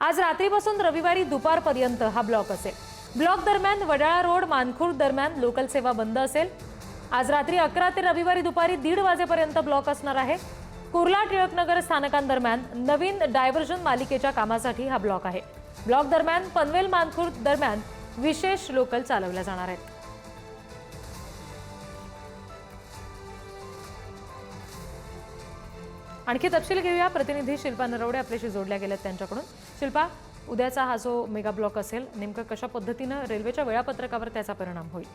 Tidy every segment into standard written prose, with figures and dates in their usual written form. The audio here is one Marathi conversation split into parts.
आज रात्रीपासून रविवारी दुपारपर्यंत हा ब्लॉक असेल। ब्लॉक दरम्यान वडाळा रोड मानखुर्द दरम्यान लोकल सेवा बंद असेल। आज रात्री 11 ते रविवारी दुपारी 1:30 वाजेपर्यंत ब्लॉक असणार आहे। कुर्ला टिळकनगर स्थानकांदरम्यान नवीन डायव्हर्जन मालिकेच्या कामासाठी हा ब्लॉक आहे। ब्लॉक दरम्यान पनवेल मानखुर्द दरम्यान विशेष लोकल चालवल्या जाणार आहेत। आणखी तपशील घेऊया, प्रतिनिधी शिल्पा नरवडे आपल्याशी जोडल्या गेल्यात त्यांच्याकडून। शिल्पा, उद्याचा हा जो मेगा ब्लॉक असेल, नेमकं कशा पद्धतीने रेल्वेच्या वेळापत्रकावर त्याचा परिणाम होईल?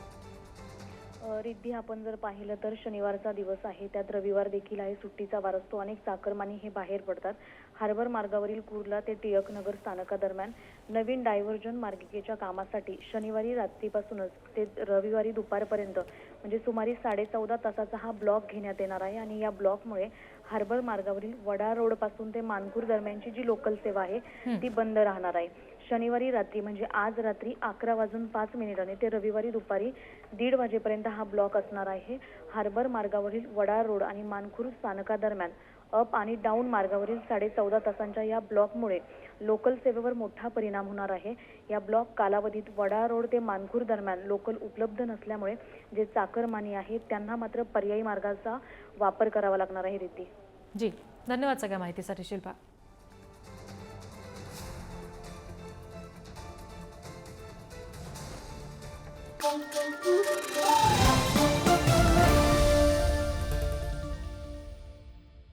रिद्धी, आपण जर पाहिलं तर शनिवारचा दिवस आहे, त्यात रविवार देखील आहे, सुट्टीचा वार असतो। अनेक चाकरमानी हे बाहेर पडतात। हार्बर मार्गावरील कुर्ला ते टिळकनगर स्थानकादरम्यान नवीन डायव्हर्जन मार्गिकेच्या कामासाठी शनिवारी रात्रीपासूनच ते रविवारी दुपारपर्यंत म्हणजे सुमारे 14.5 तासाचा हा ब्लॉक घेण्यात येणार आहे। आणि या ब्लॉकमुळे हार्बर मार्गावरील वडाळा रोड पासून ते मानखुर्द दरम्यानची जी लोकल सेवा आहे ती बंद राहणार आहे। शनिवारी रात्री म्हणजे आज रात्री 11:05 ते रविवारी दुपारी 1:30 वाजेपर्यंत हा ब्लॉक असणार आहे। हार्बर मार्गावरील वडाळा रोड आणि मानखुर्द स्थानकादरम्यान अप आणि डाऊन मार्गावरील 14.5 तासांच्या या ब्लॉकमुळे लोकल सेवेवर मोठा परिणाम होणार आहे। या ब्लॉक कालावधीत वडाळा रोड ते मानखुर्द दरम्यान लोकल उपलब्ध नसल्यामुळे जे चाकरमानी आहेत त्यांना मात्र पर्यायी मार्गाचा वापर करावा लागणार आहे। रिद्धी जी, धन्यवाद सगळ्या माहितीसाठी शिल्पा। Thank you.